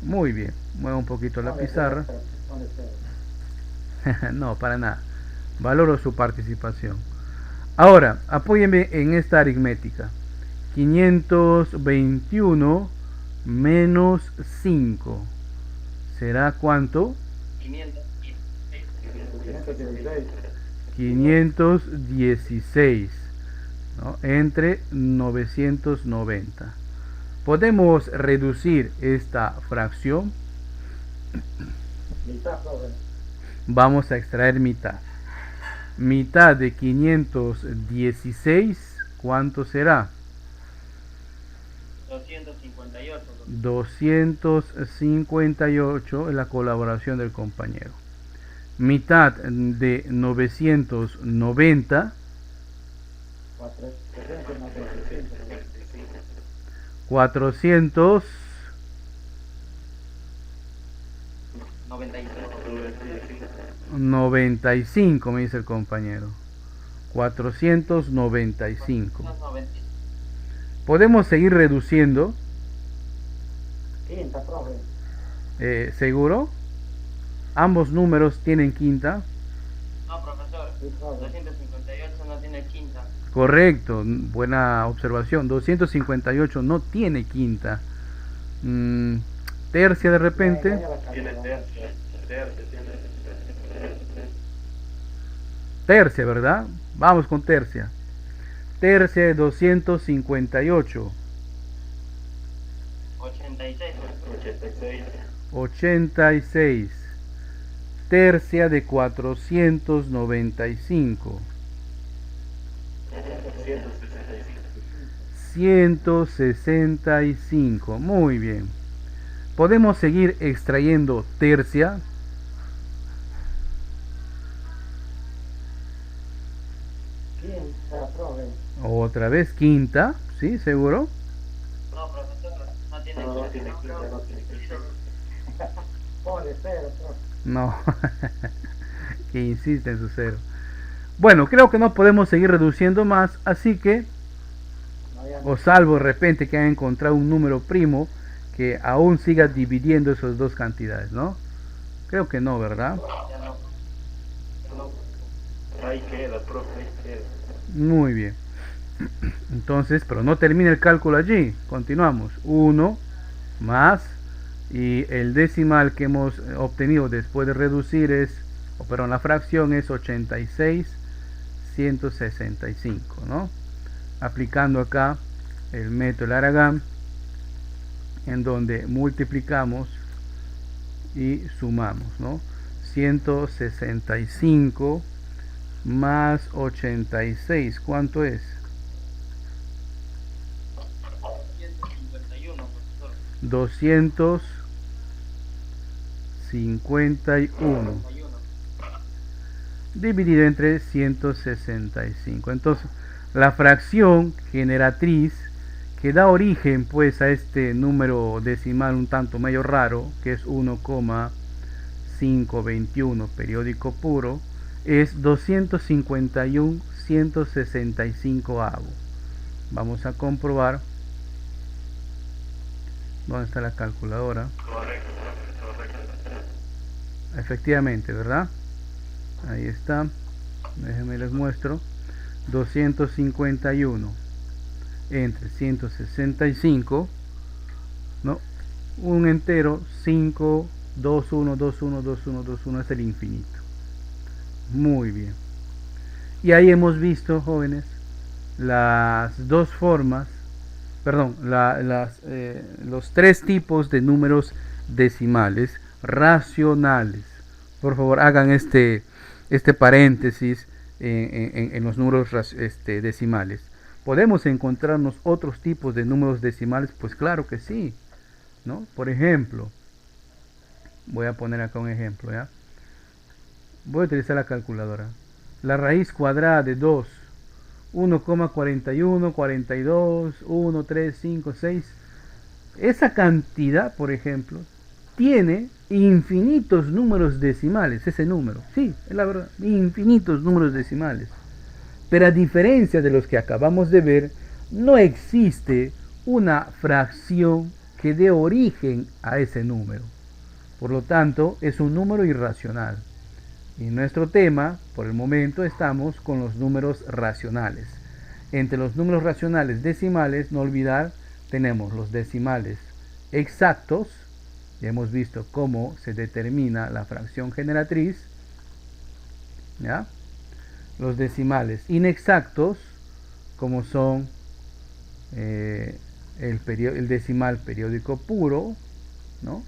Muy bien, muevo un poquito la pizarra. No, para nada. Valoro su participación. Ahora, apóyenme en esta aritmética. 521 menos 5. ¿Será cuánto? 516, ¿no? Entre 990. Podemos reducir esta fracción. Mitad, profe. Vamos a extraer mitad. Mitad de 516, ¿cuánto será? 258. 258 es la colaboración del compañero. Mitad de 990. 495, 95. me dice el compañero. 495. 495. Podemos seguir reduciendo, Quinta, profe. ¿seguro? Ambos números tienen quinta. No, profesor. Sí, profe. 258 no tiene quinta. Correcto, buena observación. 258 no tiene quinta. Tercia de repente. Tiene tercia. Tercia tiene. Tercia, ¿verdad? Vamos con tercia. Tercia de 258. 86. 86. 86. Tercia de 495. 165. 165. Muy bien. Podemos seguir extrayendo tercia. Quinta, profe. Otra vez quinta. ¿Sí? ¿Seguro? No, profesor. No tiene No, no quinta. tiene quinta, no tiene quinta. Pone cero, profe. No. Que insiste en su cero. Bueno, creo que no podemos seguir reduciendo más. Así que, No, ya no. o salvo de repente que haya encontrado un número primo que aún siga dividiendo esas dos cantidades, ¿no? Creo que no, ¿verdad? Ya no. No. Ahí queda, profe, ahí queda. Muy bien. Entonces, pero no termina el cálculo allí. Continuamos. 1 más, y el decimal que hemos obtenido después de reducir es, o perdón, la fracción es 86,165, ¿no? Aplicando acá el método Laragán, en donde multiplicamos y sumamos, ¿no? 165 más 86, ¿cuánto es? 151, profesor. 251 51. dividido entre 165. Entonces, la fracción generatriz que da origen pues a este número decimal un tanto medio raro, que es 1,521 periódico puro, es 251,165avo. Vamos a comprobar. ¿Dónde está la calculadora? Correcto, correcto. Efectivamente, ¿verdad? Ahí está. Déjenme les muestro. 251 entre 165, ¿no? Un entero, 5, 2, 1, 2, 1, 2, 1, 2, 1 es el infinito. Muy bien. Y ahí hemos visto, jóvenes, las dos formas, perdón, los tres tipos de números decimales racionales. Por favor, hagan este paréntesis en los números decimales. ¿Podemos encontrarnos otros tipos de números decimales? Pues claro que sí, ¿no? Por ejemplo, voy a poner acá un ejemplo, ¿ya? Voy a utilizar la calculadora. La raíz cuadrada de 2, 1,41, 42, 1, 3, 5, 6. Esa cantidad, por ejemplo, tiene infinitos números decimales, ese número. Sí, es la verdad, infinitos números decimales. Pero a diferencia de los que acabamos de ver, no existe una fracción que dé origen a ese número. Por lo tanto, es un número irracional. Y en nuestro tema, por el momento, estamos con los números racionales. Entre los números racionales decimales, no olvidar, tenemos los decimales exactos. Ya hemos visto cómo se determina la fracción generatriz, ¿ya? Los decimales inexactos, como son el decimal periódico puro, ¿no?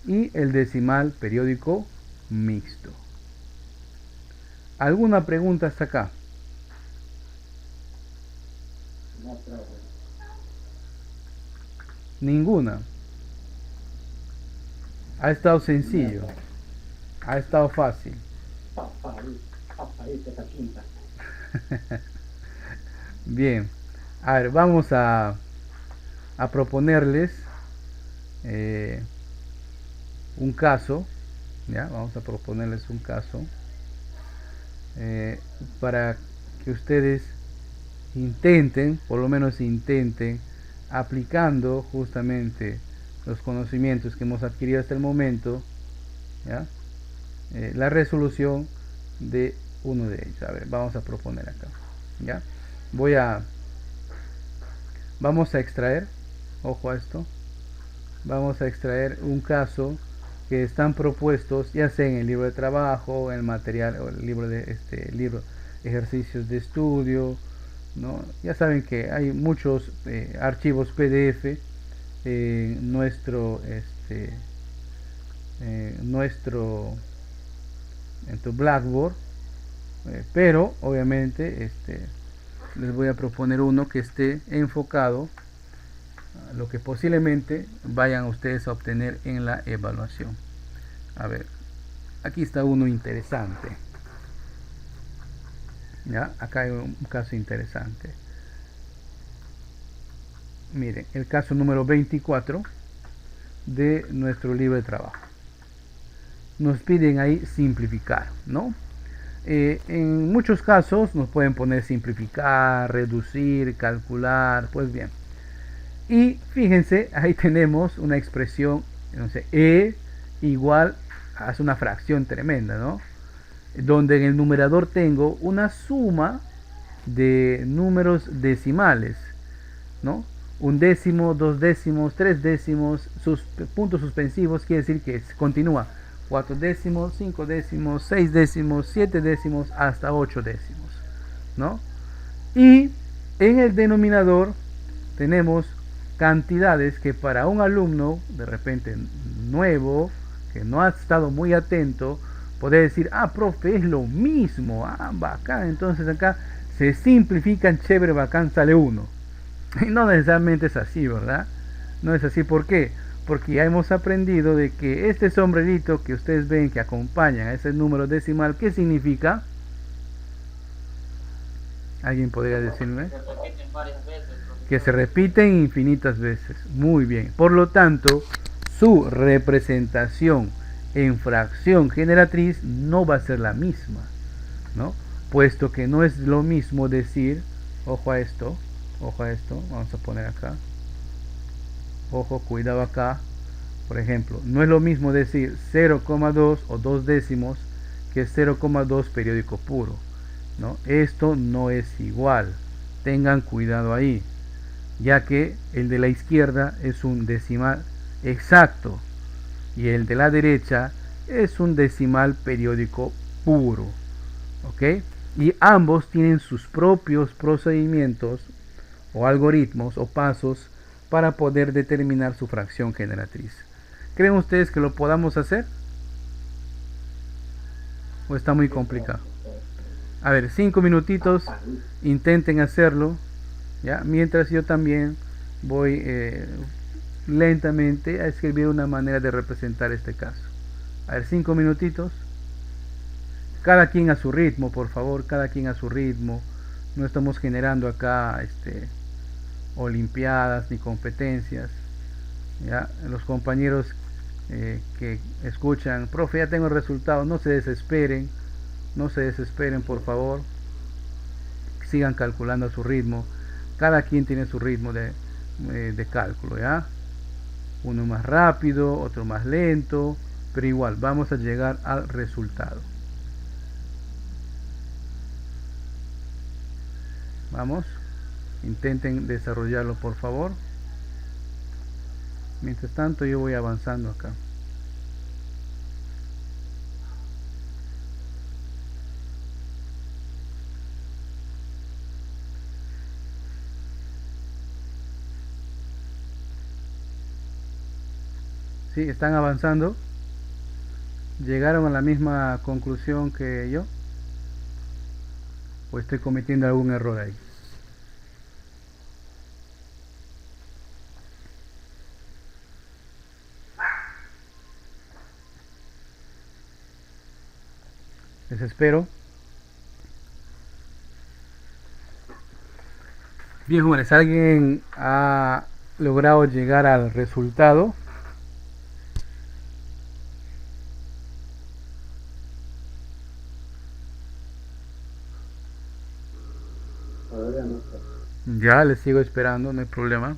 Y el decimal periódico mixto. ¿Alguna pregunta hasta acá? No, profe. Ninguna. Ha estado sencillo. Ha estado fácil. Ahí está quinta. Bien. A ver, vamos a a proponerles un caso, ¿ya? Vamos a proponerles un caso para que ustedes intenten, por lo menos intenten, aplicando justamente los conocimientos que hemos adquirido hasta el momento, ¿ya? La resolución de uno de ellos. A ver, vamos a proponer acá, ¿ya? Vamos a extraer, ojo a esto, vamos a extraer un caso que están propuestos ya sea en el libro de trabajo, en el material o el libro de libro ejercicios de estudio, ¿no? Ya saben que hay muchos archivos PDF en nuestro en tu Blackboard, pero obviamente les voy a proponer uno que esté enfocado a lo que posiblemente vayan ustedes a obtener en la evaluación. A ver, aquí está uno interesante. ¿Ya? Acá hay un caso interesante. Miren, el caso número 24 de nuestro libro de trabajo. Nos piden ahí simplificar, ¿no? En muchos casos nos pueden poner simplificar, reducir, calcular, pues bien. Y fíjense, ahí tenemos una expresión, no sé, E igual a una fracción tremenda, ¿no? Donde en el numerador tengo una suma de números decimales, ¿no? Un décimo, dos décimos, tres décimos, sus puntos suspensivos, quiere decir que continúa 4 décimos, 5 décimos, 6 décimos, 7 décimos, hasta 8 décimos, ¿no? Y en el denominador tenemos cantidades que para un alumno de repente nuevo, que no ha estado muy atento, puede decir, ah, profe, es lo mismo, ah, bacán. Entonces acá se simplifican, chévere, bacán, sale 1. Y no necesariamente es así, ¿verdad? No es así, ¿por qué? Porque ya hemos aprendido de que este sombrerito que ustedes ven que acompaña a ese número decimal, ¿qué significa? ¿Alguien podría decirme? Se repiten varias veces, Que se profesor. repiten infinitas veces. Muy bien. Por lo tanto, su representación en fracción generatriz no va a ser la misma, ¿no? Puesto que no es lo mismo decir, ojo a esto, vamos a poner acá, ojo, cuidado acá, por ejemplo, no es lo mismo decir 0,2 o 2 décimos que 0,2 periódico puro, ¿no? Esto no es igual, tengan cuidado ahí, ya que el de la izquierda es un decimal exacto y el de la derecha es un decimal periódico puro, ¿ok? Y ambos tienen sus propios procedimientos o algoritmos o pasos para poder determinar su fracción generatriz. ¿Creen ustedes que lo podamos hacer? ¿O está muy complicado? A ver, 5 minutitos, intenten hacerlo, ¿ya? Mientras yo también voy lentamente a escribir una manera de representar este caso. A ver, 5 minutitos. Cada quien a su ritmo, por favor, cada quien a su ritmo. No estamos generando acá olimpiadas ni competencias. ¿Ya? Los compañeros que escuchan, profe, ya tengo el resultado, no se desesperen, no se desesperen, por favor. Sigan calculando a su ritmo. Cada quien tiene su ritmo de cálculo, ¿ya? Uno más rápido, otro más lento, pero igual vamos a llegar al resultado. Vamos, intenten desarrollarlo, por favor. Mientras tanto yo voy avanzando acá. ¿Sí? ¿Están avanzando? ¿Llegaron a la misma conclusión que yo? ¿O estoy cometiendo algún error ahí? Les espero. Bien, jóvenes, ¿alguien ha logrado llegar al resultado. Todavía no sé. Ya les sigo esperando, no hay problema.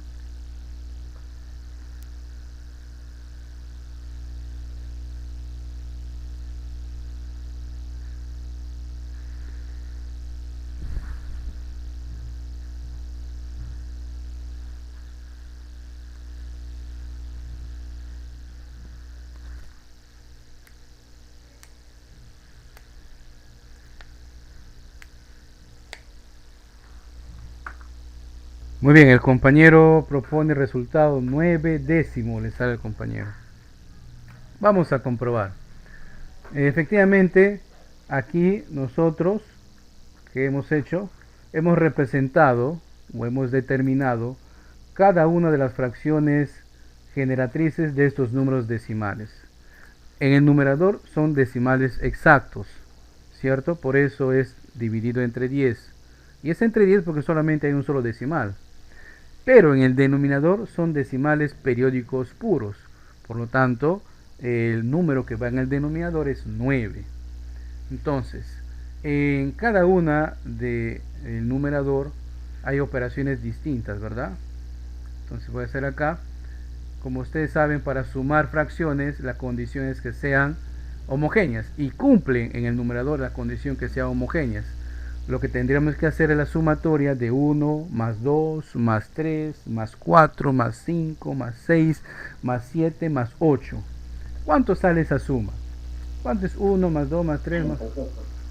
Muy bien, el compañero propone resultado 9 décimo, le sale al compañero. Vamos a comprobar. Efectivamente, aquí nosotros, que hemos hecho? Hemos representado o hemos determinado cada una de las fracciones generatrices de estos números decimales. En el numerador son decimales exactos, ¿cierto? Por eso es dividido entre 10. Y es entre 10 porque solamente hay un solo decimal. Pero en el denominador son decimales periódicos puros. Por lo tanto, el número que va en el denominador es 9. Entonces, en cada una del numerador hay operaciones distintas, ¿verdad? Entonces voy a hacer acá. Como ustedes saben, para sumar fracciones, la condición es que sean homogéneas. Y cumplen en el numerador la condición que sean homogéneas. Lo que tendríamos que hacer es la sumatoria de 1 más 2 más 3 más 4 más 5 más 6 más 7 más 8. ¿Cuánto sale esa suma? ¿Cuánto es 1 más 2 más 3 más...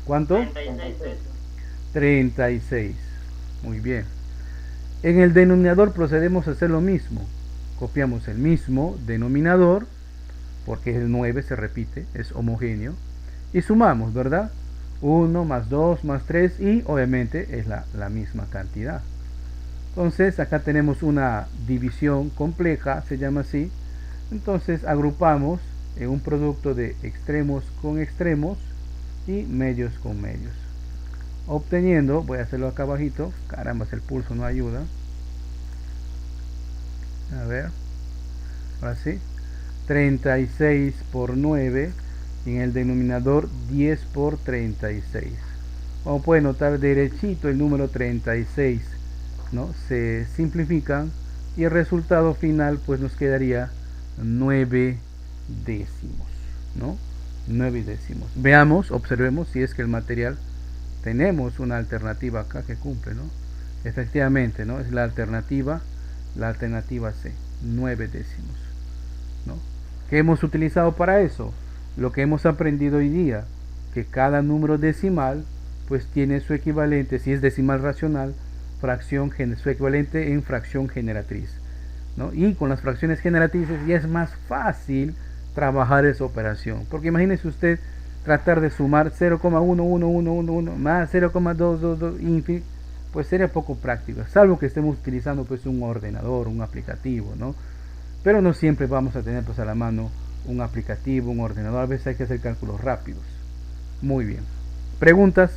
¿Cuánto? 36 pesos. 36. Muy bien. En el denominador procedemos a hacer lo mismo. Copiamos el mismo denominador, porque el 9 se repite, es homogéneo. Y sumamos, ¿verdad? 1 más 2 más 3 y obviamente es la misma cantidad. Entonces acá tenemos una división compleja, se llama así. Entonces agrupamos en un producto de extremos con extremos y medios con medios. Obteniendo, voy a hacerlo acá abajito, caramba, el pulso no ayuda. A ver, ahora sí, 36 por 9 y en el denominador 10 por 36. Como pueden notar, derechito el número 36, ¿no? Se simplifican y el resultado final pues nos quedaría 9 décimos, ¿no? 9 décimos. Veamos, observemos si es que el material tenemos una alternativa acá que cumple, ¿no? Efectivamente, ¿no? Es la alternativa C, 9 décimos, ¿no? ¿Qué hemos utilizado para eso? Lo que hemos aprendido hoy día, que cada número decimal pues tiene su equivalente, si es decimal racional, su equivalente en fracción generatriz, ¿no? Y con las fracciones generatrices ya es más fácil trabajar esa operación, porque imagínese usted tratar de sumar 0,11111 más 0,222, pues sería poco práctico, salvo que estemos utilizando pues un ordenador, un aplicativo, ¿no? Pero no siempre vamos a tener pues a la mano un aplicativo, un ordenador, a veces hay que hacer cálculos rápidos. Muy bien. ¿Preguntas?